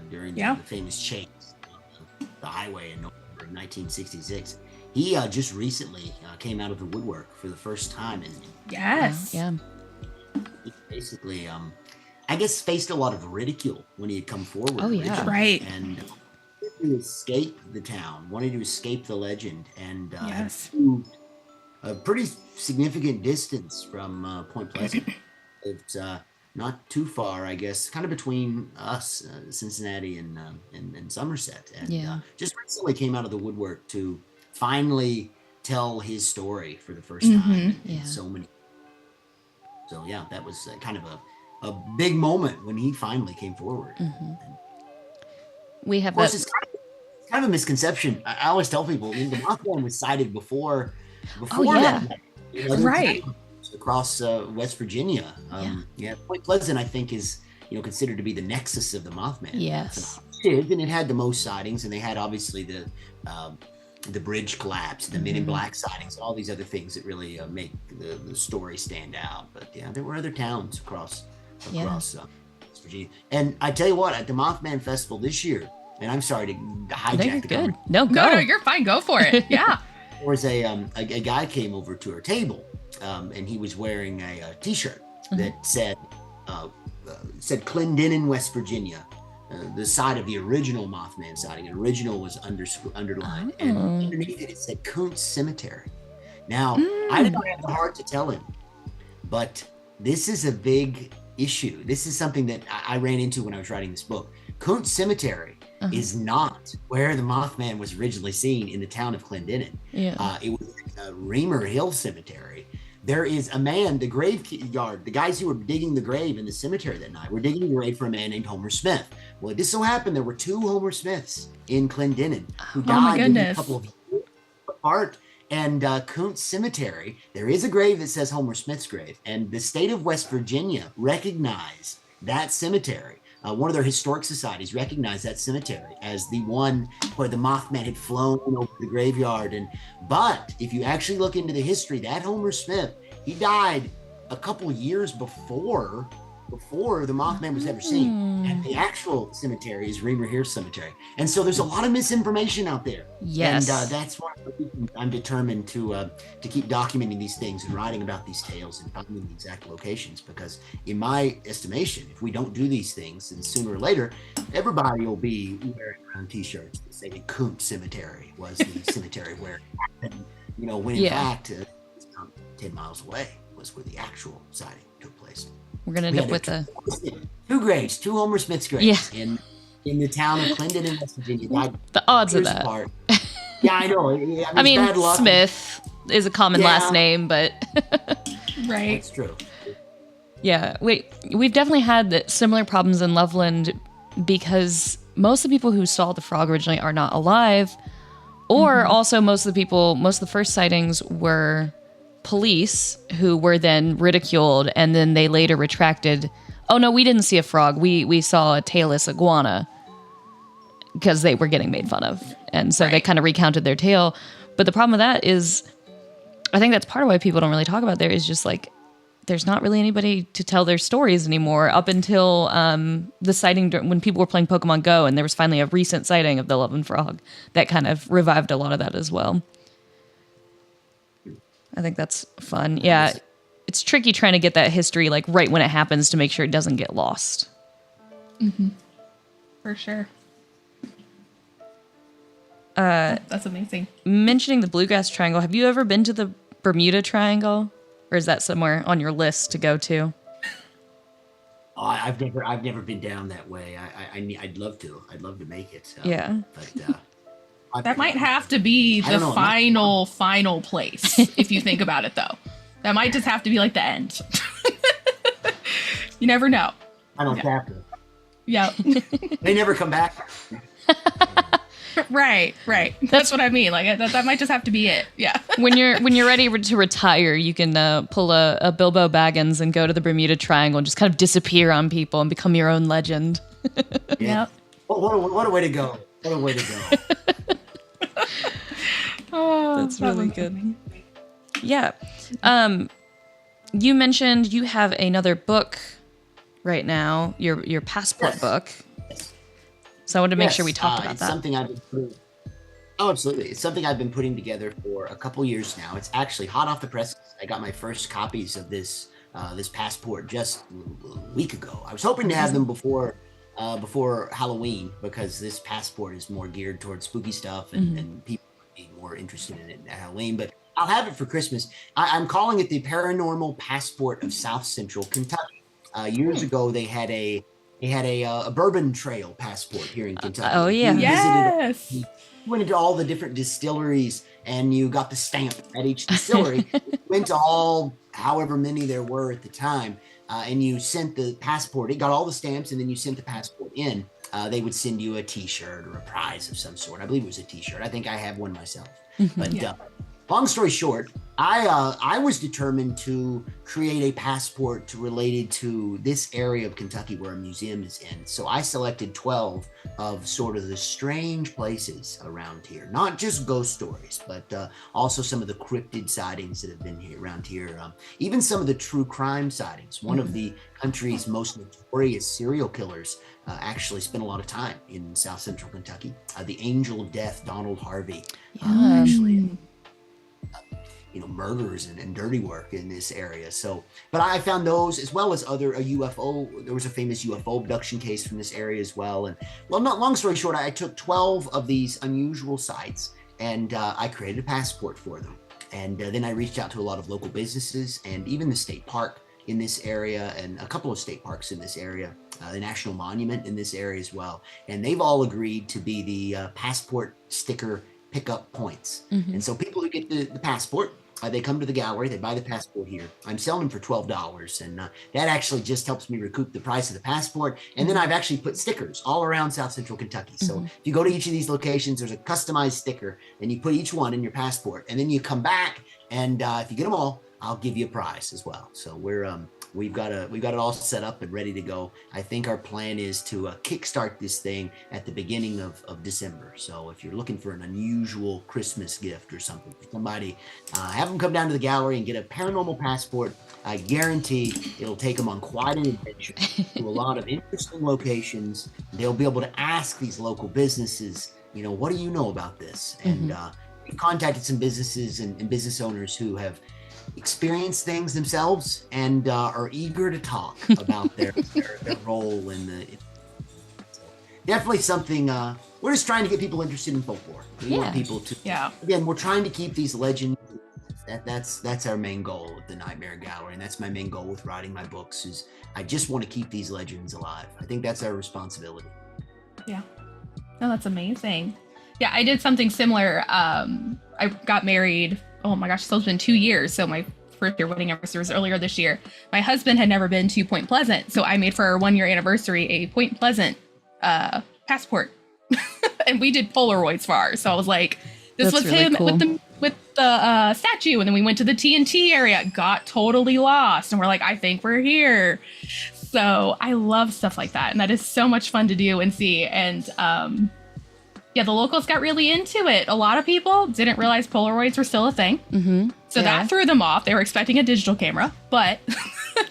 during the famous chase on the highway in November of 1966. He just recently came out of the woodwork for the first time. Yes. Yeah. He basically, I guess, faced a lot of ridicule when he had come forward. Oh, yeah. originally, Right. And wanted to escape the town, wanted to escape the legend, and had Yes. moved a pretty significant distance from Point Pleasant. It's not too far, I guess, kind of between us, Cincinnati and Somerset. And just recently came out of the woodwork to finally tell his story for the first time in so many. So yeah, that was kind of a big moment when he finally came forward. We have Of course, it's kind of a misconception. I always tell people, the Mothman was sighted before that. Right. Across West Virginia. Point Pleasant, I think, is considered to be the nexus of the Mothman. Yes. And it had the most sightings, and they had obviously the bridge collapse, the Men in Black sightings, all these other things that really make the story stand out. But yeah, there were other towns across West Virginia. And I tell you what, at the Mothman Festival this year, and I'm sorry to hijack the conversation. No, go. No, you're fine. Go for it. Yeah. There was a guy came over to our table, and he was wearing a T-shirt that said Clendenin, West Virginia. The side of the original Mothman sighting. The original was underlined, and underneath it said Kuntz Cemetery. Now, I did not have the heart to tell him, but this is a big issue. This is something that I ran into when I was writing this book. Kuntz Cemetery is not where the Mothman was originally seen in the town of Clendenin. It was Reamer Hill Cemetery. There is a man, the graveyard, the guys who were digging the grave in the cemetery that night were digging the grave for a man named Homer Smith. Well, it just so happened there were 2 Homer Smiths in Clendenin who died a couple of years apart. And Kuntz Cemetery, there is a grave that says Homer Smith's grave, and the state of West Virginia recognized that cemetery. One of their historic societies recognized that cemetery as the one where the Mothman had flown over the graveyard. But if you actually look into the history, that Homer Smith, he died a couple years before the Mothman was ever seen. And the actual cemetery is Reamer Hill Cemetery. And so there's a lot of misinformation out there. Yes. And that's why I'm determined to keep documenting these things and writing about these tales and finding the exact locations, because in my estimation, if we don't do these things, then sooner or later, everybody will be wearing around T-shirts that say Kuntz Cemetery was the cemetery where it happened, when in fact, 10 miles away was where the actual sighting took place. We're gonna end up with a two graves, two Homer Smith's graves Yeah. in the two Homer Smith's graves in the town of Clinton in West Virginia. the odds of Years that. apart. Yeah, I know. I mean, bad luck. Smith is a common last name, but Right. That's true. yeah, we've definitely had similar problems in Loveland because most of the people who saw the frog originally are not alive, or also most of the first sightings were police who were then ridiculed, and then they later retracted. Oh no, we didn't see a frog. We saw a tailless iguana, because they were getting made fun of, and so they kind of recounted their tale. But the problem with that is, I think that's part of why people don't really talk about there is just like there's not really anybody to tell their stories anymore. Up until the sighting when people were playing Pokemon Go, and there was finally a recent sighting of the Loveland frog that kind of revived a lot of that as well. I think that's fun. Yeah, it's tricky trying to get that history like right when it happens to make sure it doesn't get lost. For sure. That's amazing. Mentioning the Bluegrass Triangle, have you ever been to the Bermuda Triangle, or is that somewhere on your list to go to? Oh, I've never been down that way. I'd love to. I'd love to make it. So. Yeah. But That might have to be the final place, if you think about it, though. That might just have to be like the end. You never know. I don't have to. Yeah. They never come back. Right. That's what I mean. Like that might just have to be it. Yeah. When you're ready to retire, you can pull a Bilbo Baggins and go to the Bermuda Triangle and just kind of disappear on people and become your own legend. Yep. What a way to go. What a way to go. Oh, That's really good. Yeah. You mentioned you have another book right now, your passport book. So I wanted to make sure we talked about that. Something I've been absolutely. It's something I've been putting together for a couple years now. It's actually hot off the press. I got my first copies of this passport just a week ago. I was hoping to have them before Halloween, because this passport is more geared towards spooky stuff and people would be more interested in it at Halloween. But I'll have it for Christmas. I'm calling it the Paranormal Passport of South Central Kentucky. Years ago, they had a bourbon trail passport here in Kentucky. Oh yeah, yes. You went into all the different distilleries and you got the stamp at each distillery. Went to all, however many there were at the time, and you sent the passport. It got all the stamps, and then you sent the passport in. They would send you a T-shirt or a prize of some sort. I believe it was a T-shirt. I think I have one myself. But long story short, I was determined to create a passport related to this area of Kentucky where a museum is in. So I selected 12 of sort of the strange places around here, not just ghost stories, but also some of the cryptid sightings that have been here around here. Even some of the true crime sightings. One of the country's most notorious serial killers actually spent a lot of time in South Central Kentucky. The Angel of Death, Donald Harvey, actually. Murders and dirty work in this area. So, but I found those as well as a UFO. There was a famous UFO abduction case from this area as well. And long story short, I took 12 of these unusual sites and I created a passport for them. And then I reached out to a lot of local businesses and even the state park in this area and a couple of state parks in this area, the National Monument in this area as well. And they've all agreed to be the passport sticker pickup points. And so people who get the passport, they come to the gallery, they buy the passport here. I'm selling them for $12, and that actually just helps me recoup the price of the passport. And then I've actually put stickers all around South Central Kentucky. So if you go to each of these locations, there's a customized sticker, and you put each one in your passport. And then you come back, and if you get them all, I'll give you a prize as well. So we've got it all set up and ready to go. I think our plan is to kickstart this thing at the beginning of December. So if you're looking for an unusual Christmas gift or something for somebody, have them come down to the gallery and get a paranormal passport. I guarantee it'll take them on quite an adventure to a lot of interesting locations. They'll be able to ask these local businesses, what do you know about this? And we've contacted some businesses and business owners who have experienced things themselves and are eager to talk about their role in the. Definitely something. We're just trying to get people interested in folklore. We want people to. Yeah. Again, we're trying to keep these legends, That's our main goal with the Nightmare Gallery, and that's my main goal with writing my books. Is I just want to keep these legends alive. I think that's our responsibility. Yeah. No, that's amazing. Yeah, I did something similar. I got married. Oh my gosh, it's been 2 years. So my first year wedding anniversary was earlier this year. My husband had never been to Point Pleasant, so I made for our 1 year anniversary a Point Pleasant passport, and we did Polaroids for ours. So I was like, this was really him cool. with the statue, and then we went to the TNT area, got totally lost, and we're like, I think we're here. So I love stuff like that, and that is so much fun to do and see. And yeah, the locals got really into it. A lot of people didn't realize Polaroids were still a thing. Mm-hmm. So that threw them off. They were expecting a digital camera, but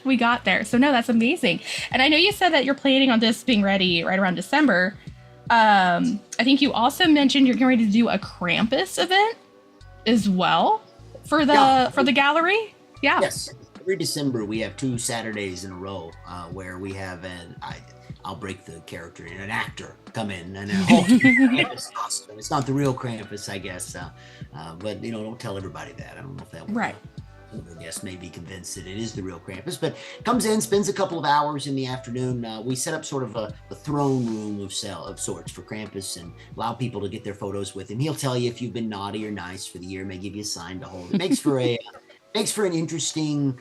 we got there. So no, that's amazing. And I know you said that you're planning on this being ready right around December. I think you also mentioned you're getting ready to do a Krampus event as well for the gallery. Yeah. Yes. Every December we have 2 Saturdays in a row where we have I'll break the character in, an actor come in and a whole Krampus costume. It's not the real Krampus, I guess, but don't tell everybody that. I don't know if that will. Right. I guess may be convinced that it is the real Krampus, but comes in, spends a couple of hours in the afternoon. We set up sort of a throne room of sorts for Krampus and allow people to get their photos with him. He'll tell you if you've been naughty or nice for the year, may give you a sign to hold. It makes for an interesting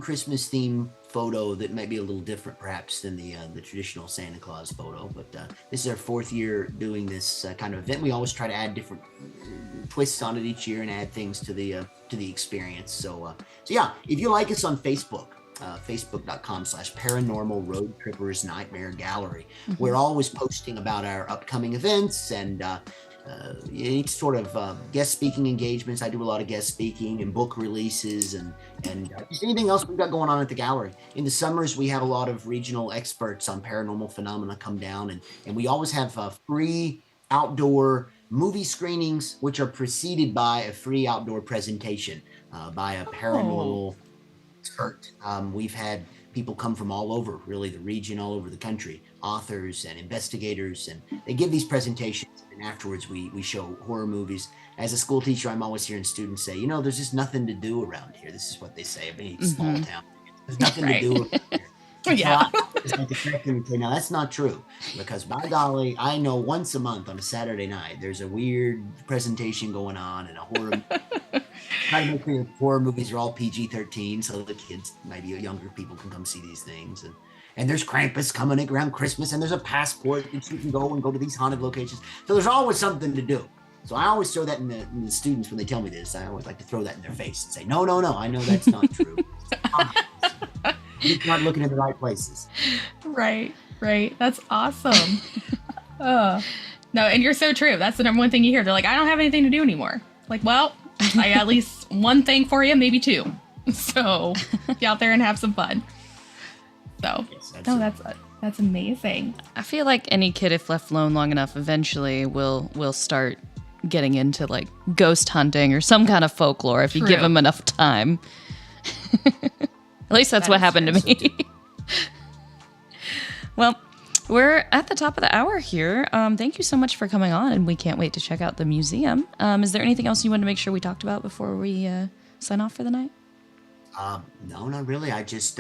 Christmas theme photo that might be a little different perhaps than the traditional Santa Claus photo. But this is our 4th year doing this kind of event. We always try to add different twists on it each year and add things to the experience. So yeah, if you like us on Facebook, facebook.com/paranormal Roadtrippers Nightmare Gallery. Mm-hmm. We're always posting about our upcoming events and each sort of guest speaking engagements. I do a lot of guest speaking and book releases and just anything else we've got going on at the gallery. In the summers, we have a lot of regional experts on paranormal phenomena come down, and we always have free outdoor movie screenings, which are preceded by a free outdoor presentation by a paranormal expert. We've had people come from all over, really the region, all over the country, authors and investigators, and they give these presentations, and afterwards we show horror movies. As a school teacher, I'm always hearing students say, there's just nothing to do around here. This is what they say. I mean, small town. There's nothing to do around here. Yeah. Now that's not true, because by golly, I know once a month on a Saturday night there's a weird presentation going on in a horror. Try to make sure horror movies are all PG-13, so the kids, maybe younger people, can come see these things. And there's Krampus coming around Christmas, and there's a passport that you can go to these haunted locations. So there's always something to do. So I always throw that in the students when they tell me this. I always like to throw that in their face and say, no, I know that's not true. You're not looking in the right places. Right. That's awesome. No, and you're so true. That's the number one thing you hear. They're like, I don't have anything to do anymore. Like, well, I got at least one thing for you, maybe 2. So get out there and have some fun. So, yes, that's amazing. I feel like any kid, if left alone long enough, eventually will start getting into like ghost hunting or some kind of folklore if you give them enough time. At least that's what happened to me. Well, we're at the top of the hour here. Thank you so much for coming on, and we can't wait to check out the museum. Is there anything else you want to make sure we talked about before we sign off for the night? No, not really. I just,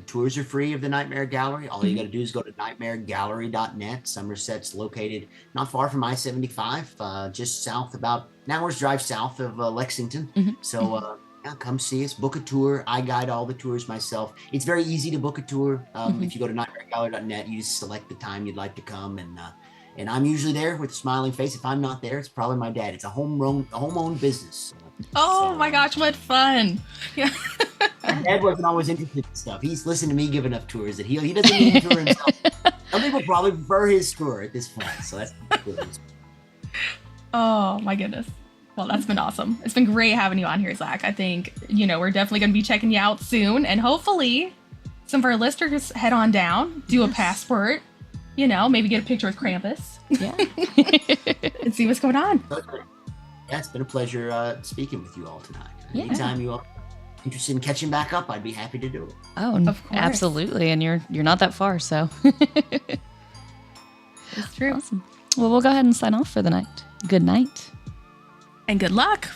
tours are free of the Nightmare Gallery. All you got to do is go to nightmaregallery.net. Somerset's located not far from I-75, just south, about an hour's drive south of Lexington. Mm-hmm. So, come see us, book a tour. I guide all the tours myself. It's very easy to book a tour. If you go to nightmaregallery.net, you just select the time you'd like to come, and I'm usually there with a smiling face. If I'm not there, it's probably my dad. It's a home-owned business. My gosh, what fun! Yeah. My dad wasn't always interested in stuff. He's listened to me give enough tours that he doesn't need a tour himself. Some people probably prefer his tour at this point, so that's good. Oh my goodness. Well, that's been awesome. It's been great having you on here, Zach. I think, we're definitely going to be checking you out soon. And hopefully some of our listeners head on down, do a passport, maybe get a picture with Krampus. Yeah. And see what's going on. Yeah, it's been a pleasure speaking with you all tonight. Anytime you all are interested in catching back up, I'd be happy to do it. Oh, of course. Absolutely. And you're not that far, so. It's true. Awesome. Well, we'll go ahead and sign off for the night. Good night. And good luck.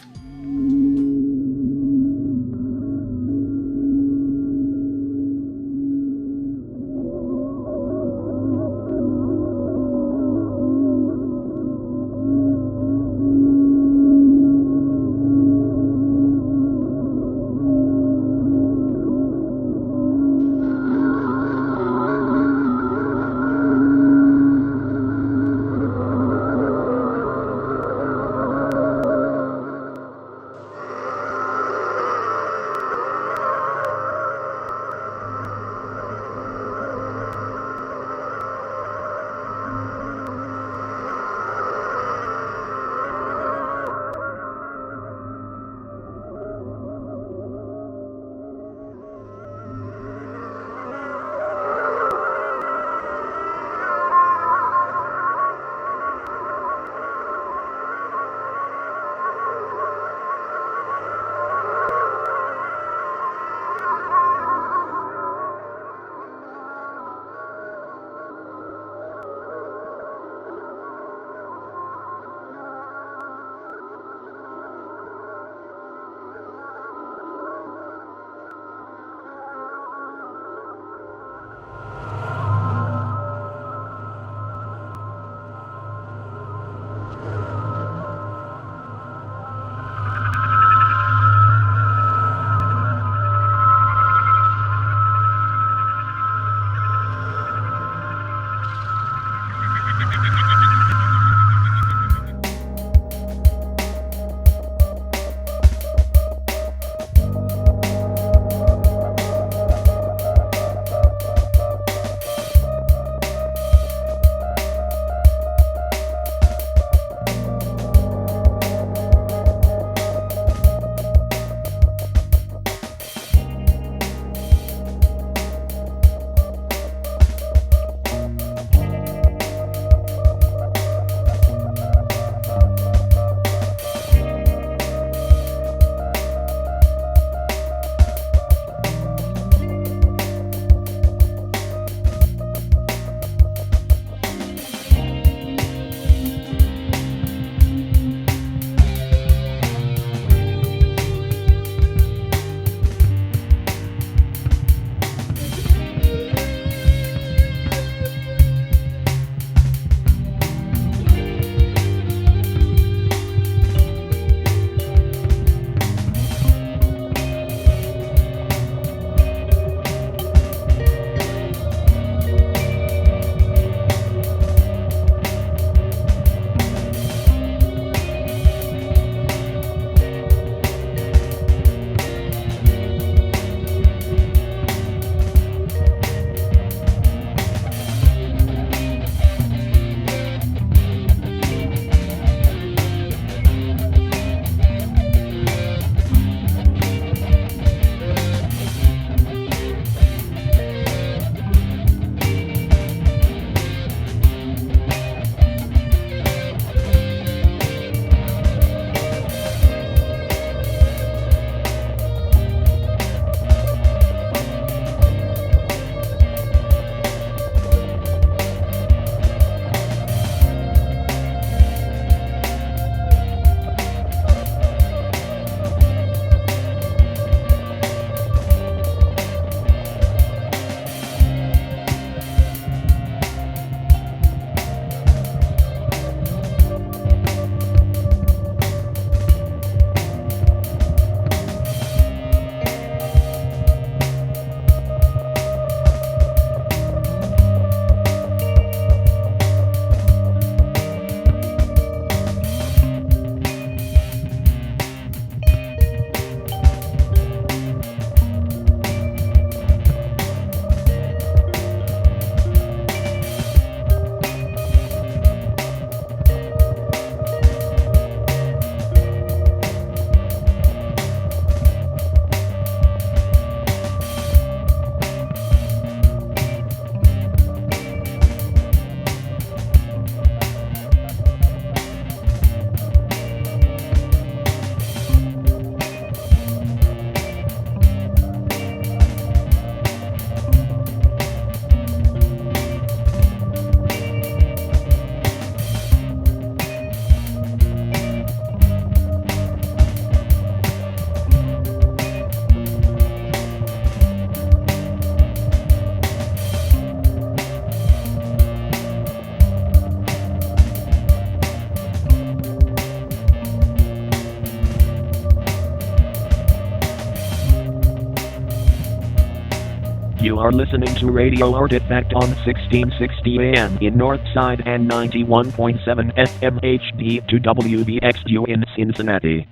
You are listening to Radio Artifact on 1660 AM in Northside and 91.7 FM HD2 WBXU in Cincinnati.